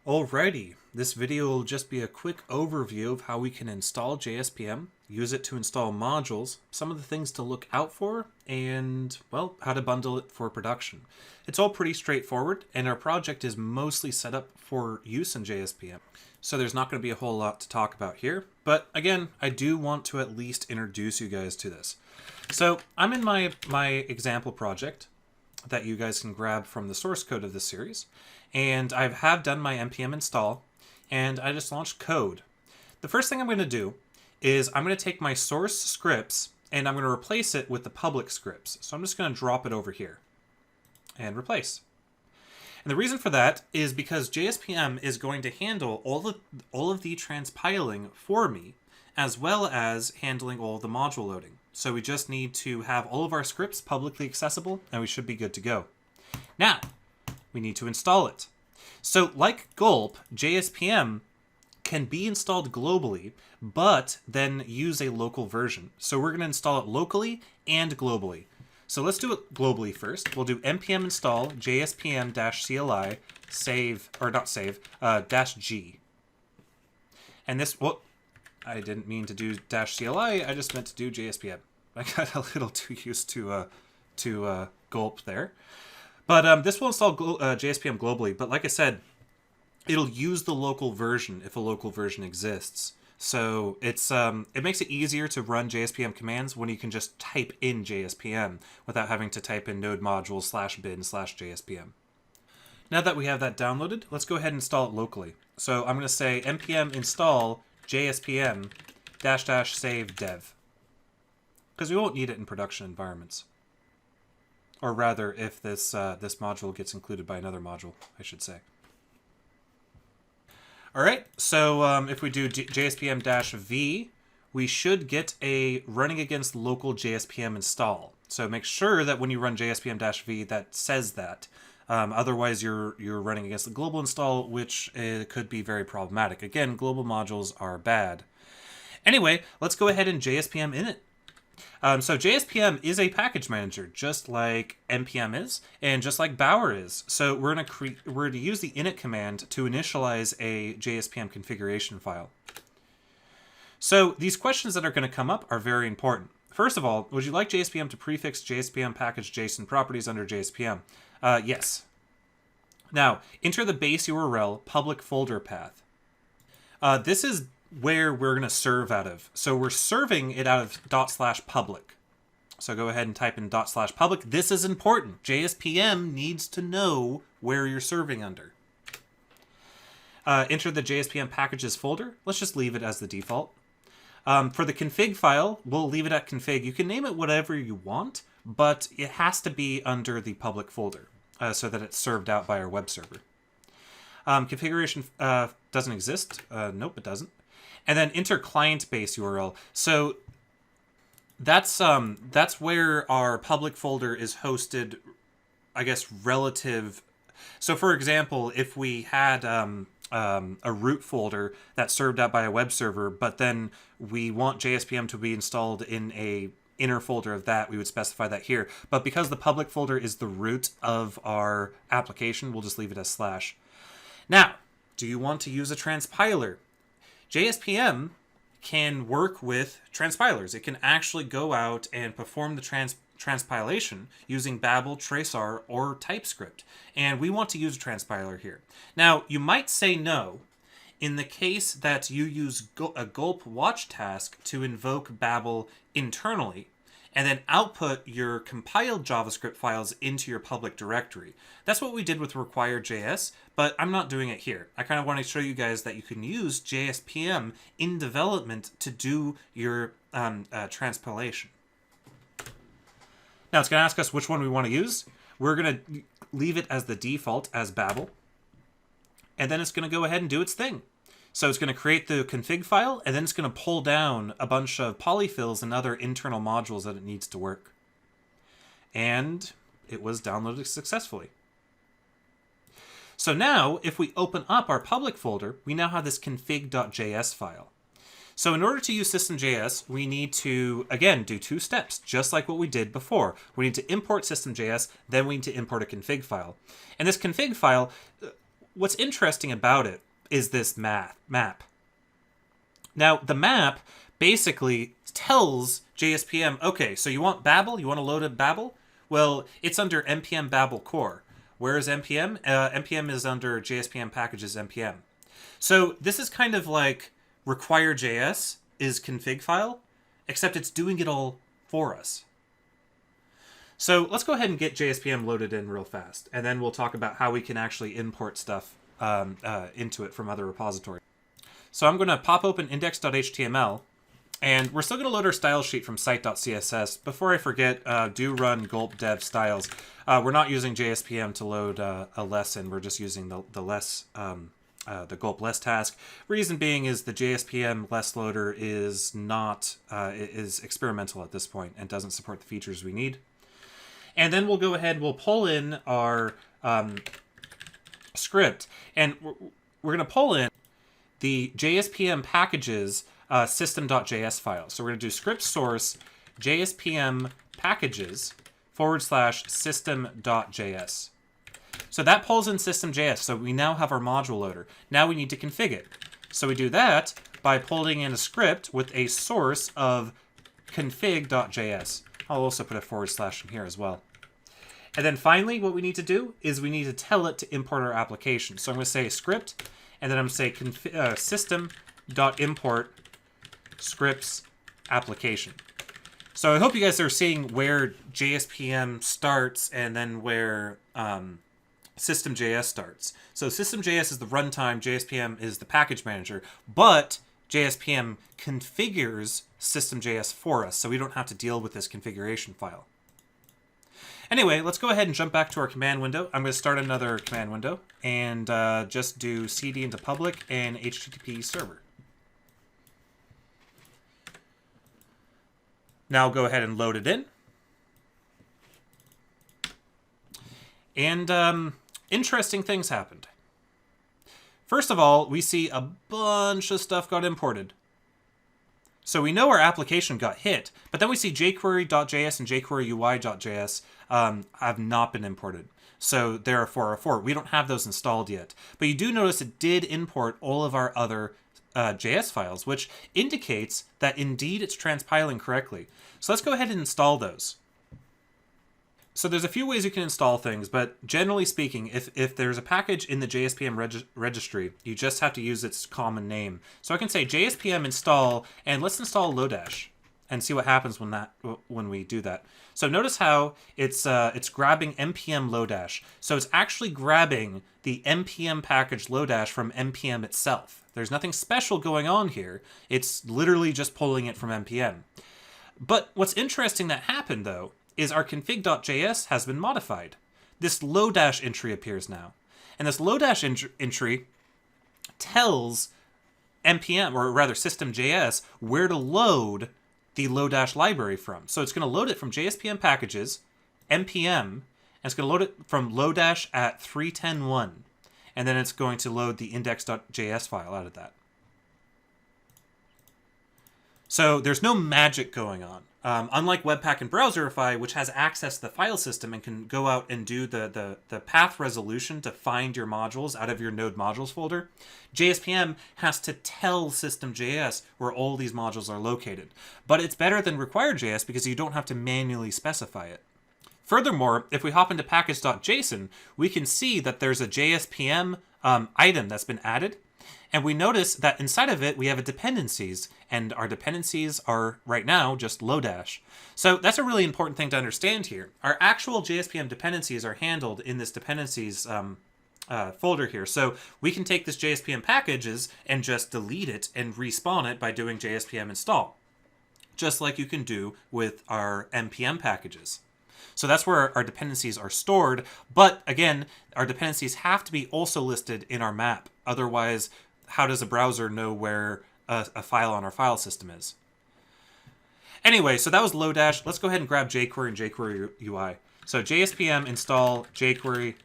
Alrighty, this video will just be a quick overview of how we can install JSPM, use it to install modules, some of the things to look out for, and, well, how to bundle it for production. It's all pretty straightforward, and our project is mostly set up for use in JSPM. So there's not going to be a whole lot to talk about here, but again, I do want to at least introduce you guys to this. So I'm in my example project that you guys can grab from the source code of this series. And I have done my npm install, and I just launched code. The first thing I'm going to do is I'm going to take my source scripts and I'm going to replace it with the public scripts. So I'm just going to drop it over here and replace. And the reason for that is because JSPM is going to handle all of the transpiling for me, as well as handling all of the module loading. So we just need to have all of our scripts publicly accessible, and we should be good to go. Now, we need to install it. So like Gulp, JSPM can be installed globally, but then use a local version. So we're going to install it locally and globally. So let's do it globally first. We'll do npm install jspm-cli save, or not save, -g. And this, well, I didn't mean to do -cli, I just meant to do JSPM. I got a little too used to Gulp there. But this will install JSPM globally. But like I said, it'll use the local version if a local version exists. So it's it makes it easier to run JSPM commands when you can just type in JSPM without having to type in node module /bin/JSPM. Now that we have that downloaded, let's go ahead and install it locally. So I'm going to say npm install JSPM --save dev. Because we won't need it in production environments. Or rather, if this this module gets included by another module, I should say. All right, so if we do JSPM-v, we should get a running against local JSPM install. So make sure that when you run JSPM-v, that says that. Otherwise, you're running against the global install, which could be very problematic. Again, global modules are bad. Anyway, let's go ahead and JSPM init. So JSPM is a package manager, just like npm is, and just like Bower is. So we're going to use the init command to initialize a JSPM configuration file. So these questions that are going to come up are very important. First of all, would you like JSPM to prefix JSPM package JSON properties under JSPM? Yes. Now, enter the base URL public folder path. This is where we're going to serve out of. So we're serving it out of /public. So go ahead and type in /public. This is important. JSPM needs to know where you're serving under. Enter the JSPM packages folder. Let's just leave it as the default. For the config file, we'll leave it at config. You can name it whatever you want, but it has to be under the public folder so that it's served out by our web server. Configuration doesn't exist. Nope, it doesn't. And then enter client base URL. So that's where our public folder is hosted, I guess, relative. So for example, if we had a root folder that's served out by a web server, but then we want JSPM to be installed in a inner folder of that, we would specify that here. But because the public folder is the root of our application, we'll just leave it as /. Now, do you want to use a transpiler? JSPM can work with transpilers. It can actually go out and perform the transpilation using Babel, Tracr, or TypeScript. And we want to use a transpiler here. Now, you might say no in the case that you use a Gulp watch task to invoke Babel internally and then output your compiled JavaScript files into your public directory. That's what we did with require.js, but I'm not doing it here. I kind of want to show you guys that you can use JSPM in development to do your transpilation. Now it's going to ask us which one we want to use. We're going to leave it as the default as Babel, and then it's going to go ahead and do its thing. So it's going to create the config file, and then it's going to pull down a bunch of polyfills and other internal modules that it needs to work. And it was downloaded successfully. So now, if we open up our public folder, we now have this config.js file. So in order to use System.js, we need to, again, do two steps, just like what we did before. We need to import System.js, then we need to import a config file. And this config file, what's interesting about it is this map. Now, the map basically tells JSPM, okay, so you want Babel? You want to load a Babel? Well, it's under npm Babel core. Where is npm? Npm is under JSPM packages npm. So this is kind of like require.js is config file, except it's doing it all for us. So let's go ahead and get JSPM loaded in real fast, and then we'll talk about how we can actually import stuff into it from other repositories. So I'm going to pop open index.html, and we're still going to load our style sheet from site.css. Before I forget, do run gulp dev styles. We're not using JSPM to load a lesson. We're just using the gulp less task. Reason being is the JSPM less loader is not is experimental at this point and doesn't support the features we need. And then we'll go ahead, we'll pull in our script, and we're going to pull in the JSPM packages System.js file. So we're going to do script source JSPM packages / System.js. So that pulls in System.js. So we now have our module loader. Now we need to config it. So we do that by pulling in a script with a source of config.js. I'll also put a / in here as well. And then finally, what we need to do is we need to tell it to import our application. So I'm going to say script, and then I'm going to say system.import scripts application. So I hope you guys are seeing where JSPM starts and then where System.js starts. So System.js is the runtime, JSPM is the package manager, but JSPM configures System.js for us, so we don't have to deal with this configuration file. Anyway, let's go ahead and jump back to our command window. I'm going to start another command window and just do cd into public and HTTP server. Now I'll go ahead and load it in. And interesting things happened. First of all, we see a bunch of stuff got imported. So we know our application got hit, but then we see jQuery.js and jQueryUI.js have not been imported. So therefore, we don't have those installed yet. But you do notice it did import all of our other JS files, which indicates that indeed it's transpiling correctly. So let's go ahead and install those. So there's a few ways you can install things, but generally speaking, if there's a package in the JSPM registry, you just have to use its common name. So I can say JSPM install, and let's install Lodash and see what happens when we do that. So notice how it's grabbing npm Lodash. So it's actually grabbing the npm package Lodash from npm itself. There's nothing special going on here. It's literally just pulling it from npm. But what's interesting that happened, though, is our config.js has been modified. This Lodash entry appears now. And this Lodash entry tells npm, or rather System.js, where to load the Lodash library from. So it's going to load it from JSPM packages, npm, and it's going to load it from Lodash at 3.10.1. And then it's going to load the index.js file out of that. So there's no magic going on. Unlike Webpack and Browserify, which has access to the file system and can go out and do the path resolution to find your modules out of your Node modules folder, JSPM has to tell System.js where all these modules are located. But it's better than require.js because you don't have to manually specify it. Furthermore, if we hop into package.json, we can see that there's a JSPM item that's been added. And we notice that inside of it, we have a dependencies, and our dependencies are right now just Lodash. So that's a really important thing to understand here. Our actual JSPM dependencies are handled in this dependencies folder here. So we can take this JSPM packages and just delete it and respawn it by doing JSPM install, just like you can do with our npm packages. So that's where our dependencies are stored. But again, our dependencies have to be also listed in our map. Otherwise, how does a browser know where a file on our file system is? Anyway, so that was Lodash. Let's go ahead and grab jQuery and jQuery UI. So JSPM install jQuery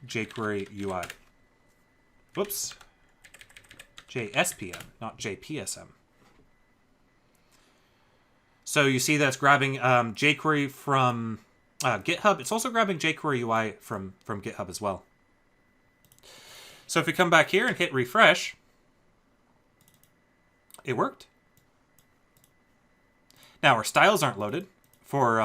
UI. Whoops. JSPM, not JPSM. So you see that's grabbing jQuery from GitHub. It's also grabbing jQuery UI from GitHub as well. So if we come back here and hit refresh, it worked. Now our styles aren't loaded for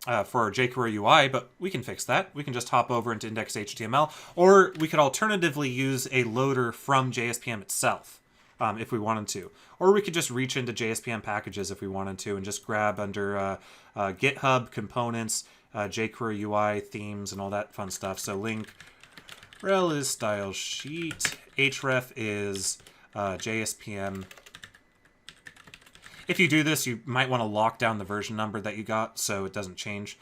jQuery UI, but we can fix that. We can just hop over into index.html, or we could alternatively use a loader from JSPM itself if we wanted to. Or we could just reach into JSPM packages if we wanted to and just grab under GitHub, components, jQuery UI, themes, and all that fun stuff. So link rel is style sheet, href is JSPM. If you do this, you might want to lock down the version number that you got so it doesn't change.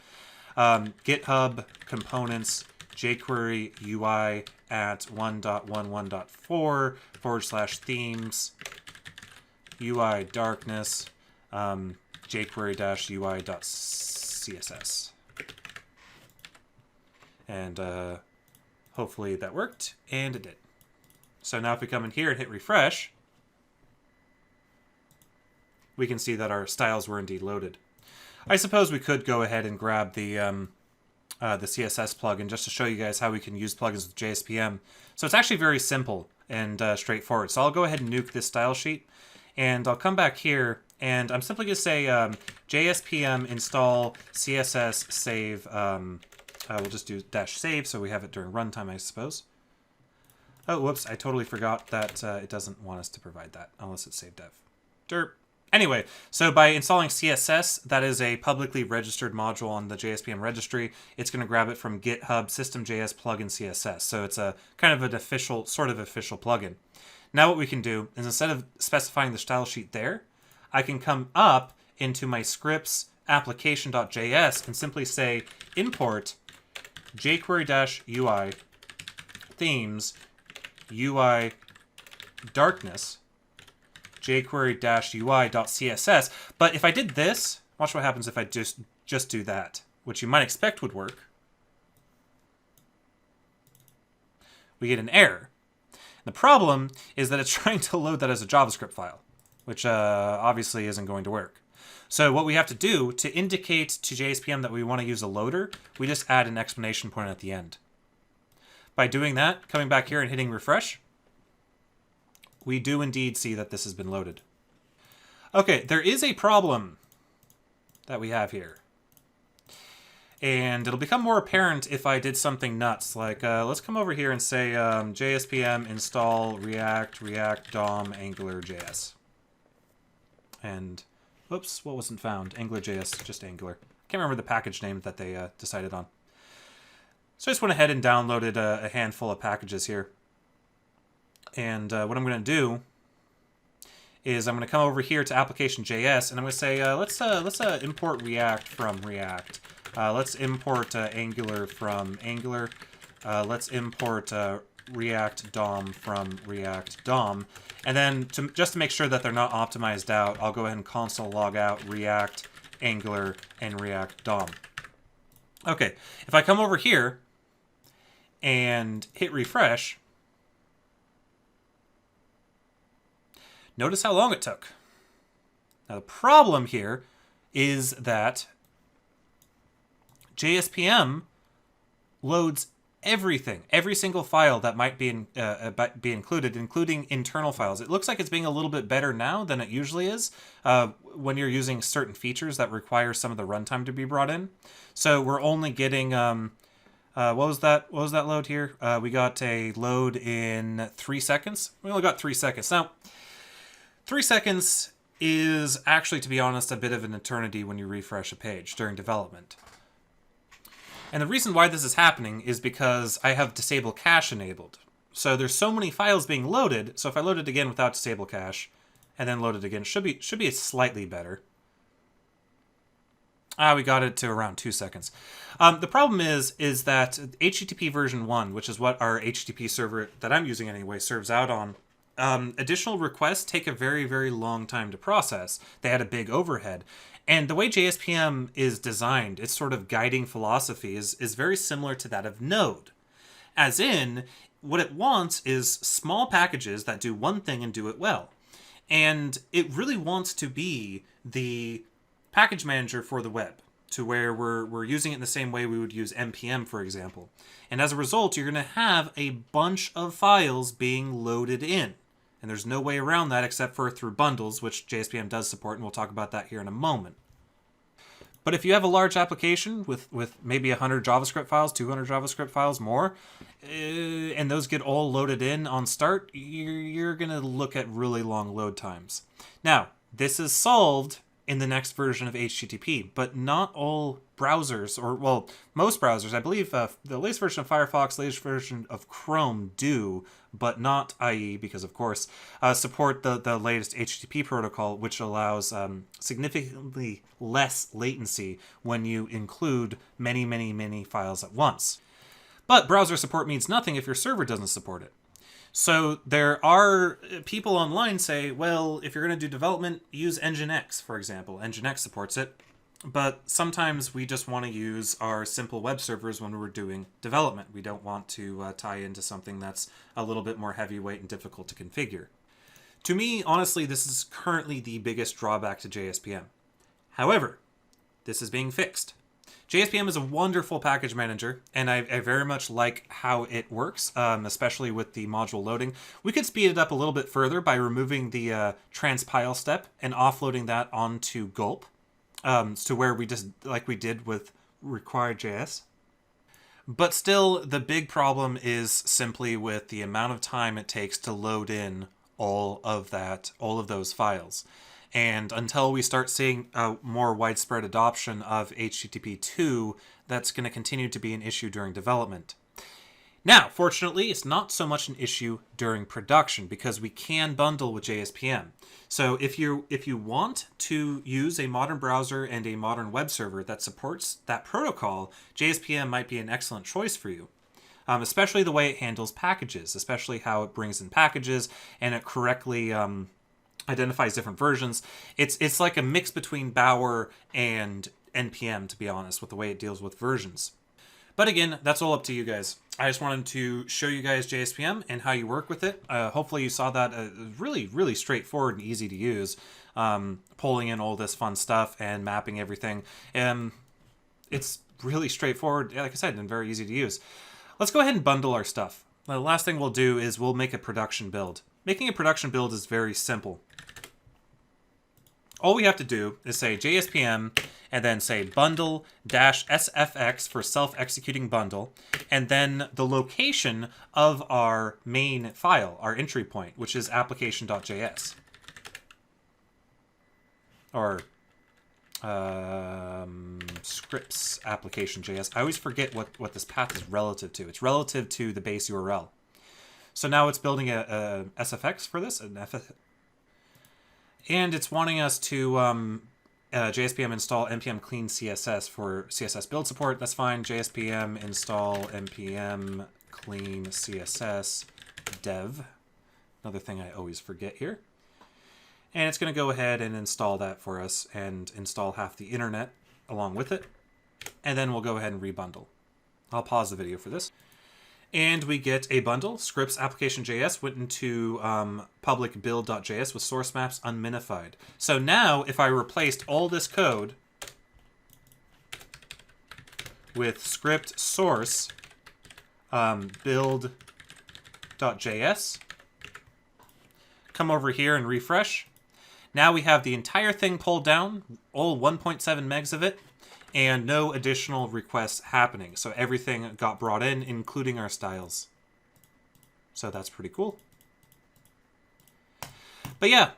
GitHub, components, jQuery UI at 1.11.4 / themes, UI darkness, jQuery-UI.css. And hopefully that worked, and it did. So now if we come in here and hit refresh, we can see that our styles were indeed loaded. I suppose we could go ahead and grab the CSS plugin just to show you guys how we can use plugins with JSPM. So it's actually very simple and straightforward. So I'll go ahead and nuke this style sheet, and I'll come back here, and I'm simply going to say JSPM install CSS save. We'll just do -save so we have it during runtime, I suppose. Oh, whoops, I totally forgot that it doesn't want us to provide that unless it's save dev. Derp. Anyway, so by installing CSS, that is a publicly registered module on the JSPM registry. It's going to grab it from GitHub System.js plugin CSS. So it's a kind of an official, sort of official plugin. Now what we can do is instead of specifying the style sheet there, I can come up into my scripts application.js and simply say import jQuery-UI themes UI darkness jQuery-UI.css. But if I did this, watch what happens if I just do that, which you might expect would work. We get an error. The problem is that it's trying to load that as a JavaScript file, which obviously isn't going to work. So what we have to do to indicate to JSPM that we want to use a loader, we just add an exclamation point at the end. By doing that, coming back here and hitting refresh, we do indeed see that this has been loaded. Okay, there is a problem that we have here. And it'll become more apparent if I did something nuts, like let's come over here and say JSPM install React DOM AngularJS. And, whoops, what wasn't found? AngularJS, just Angular. Can't remember the package name that they decided on. So I just went ahead and downloaded a handful of packages here. And what I'm going to do is I'm going to come over here to application.js, and I'm going to say, let's import React from React. Let's import Angular from Angular. Let's import React DOM from React DOM. And then just to make sure that they're not optimized out, I'll go ahead and console log out React, Angular, and React DOM. Okay, if I come over here and hit refresh, notice how long it took. Now the problem here is that JSPM loads everything, every single file that might be included, including internal files. It looks like it's being a little bit better now than it usually is when you're using certain features that require some of the runtime to be brought in. So we're only getting what was that load here? We got a load in 3 seconds. We only got 3 seconds. Now, 3 seconds is actually, to be honest, a bit of an eternity when you refresh a page during development. And the reason why this is happening is because I have disable cache enabled. So there's so many files being loaded, so if I load it again without disable cache, and then load it again, should be slightly better. We got it to around 2 seconds. The problem is that HTTP version 1, which is what our HTTP server that I'm using anyway serves out on, additional requests take a very, very long time to process. They had a big overhead. And the way JSPM is designed, its sort of guiding philosophy is very similar to that of Node. As in, what it wants is small packages that do one thing and do it well. And it really wants to be the package manager for the web. to where we're using it in the same way we would use npm, for example. And as a result, you're going to have a bunch of files being loaded in. And there's no way around that except for through bundles, which JSPM does support, and we'll talk about that here in a moment. But if you have a large application with maybe 100 JavaScript files, 200 JavaScript files, more, and those get all loaded in on start, you're going to look at really long load times. Now, this is solved in the next version of HTTP, but not all browsers, or, well, most browsers, I believe the latest version of Firefox, latest version of Chrome do, but not IE, because of course, support the latest HTTP protocol, which allows significantly less latency when you include many, many, many files at once. But browser support means nothing if your server doesn't support it. So there are people online say, well, if you're going to do development, use Nginx, for example. Nginx supports it. But sometimes we just want to use our simple web servers when we're doing development. We don't want to tie into something that's a little bit more heavyweight and difficult to configure. To me, honestly, this is currently the biggest drawback to JSPM. However, this is being fixed. JSPM is a wonderful package manager, and I very much like how it works, especially with the module loading. We could speed it up a little bit further by removing the transpile step and offloading that onto Gulp, to where we just, like we did with require.js. But still, the big problem is simply with the amount of time it takes to load in all of those files. And until we start seeing a more widespread adoption of HTTP2, that's going to continue to be an issue during development. Now, fortunately, it's not so much an issue during production because we can bundle with JSPM. So if you want to use a modern browser and a modern web server that supports that protocol, JSPM might be an excellent choice for you. Especially the way it handles packages, especially how it brings in packages and it correctly identifies different versions. It's like a mix between Bower and NPM, to be honest, with the way it deals with versions. But again, that's all up to you guys. I just wanted to show you guys JSPM and how you work with it. Hopefully you saw that really, really straightforward and easy to use. Pulling in all this fun stuff and mapping everything. It's really straightforward, like I said, and very easy to use. Let's go ahead and bundle our stuff. The last thing we'll do is we'll make a production build. Making a production build is very simple. All we have to do is say JSPM and then say bundle-sfx for self-executing bundle, and then the location of our main file, our entry point, which is application.js. Or scripts application.js. I always forget what this path is relative to. It's relative to the base URL. So now it's building a SFX for this, and it's wanting us to JSPM install npm clean CSS for CSS build support. That's fine. JSPM install npm clean CSS dev. Another thing I always forget here. And it's going to go ahead and install that for us and install half the internet along with it. And then we'll go ahead and rebundle. I'll pause the video for this. And we get a bundle. Scripts application.js went into public build.js with source maps unminified. So now if I replaced all this code with script source build.js, come over here and refresh. Now we have the entire thing pulled down, all 1.7 megs of it, and no additional requests happening. So everything got brought in, including our styles. So that's pretty cool. But yeah,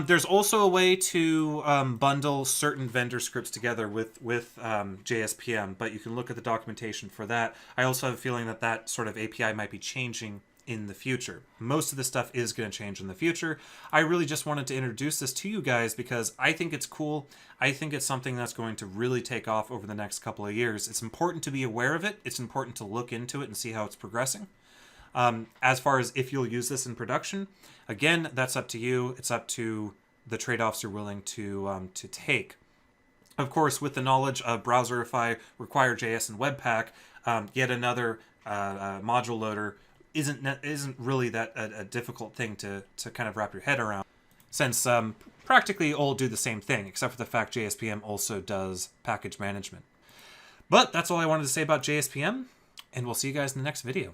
there's also a way to bundle certain vendor scripts together with JSPM, but you can look at the documentation for that. I also have a feeling that that sort of API might be changing in the future. Most of this stuff is going to change in the future. I really just wanted to introduce this to you guys because I think it's cool. I think it's something that's going to really take off over the next couple of years. It's important to be aware of it. It's important to look into it and see how it's progressing. As far as if you'll use this in production, again, that's up to you. It's up to the trade-offs you're willing to take. Of course, with the knowledge of Browserify, require.js, and Webpack, yet another module loader isn't really that a difficult thing to kind of wrap your head around. since practically all do the same thing, except for the fact JSPM also does package management. But that's all I wanted to say about JSPM, and we'll see you guys in the next video.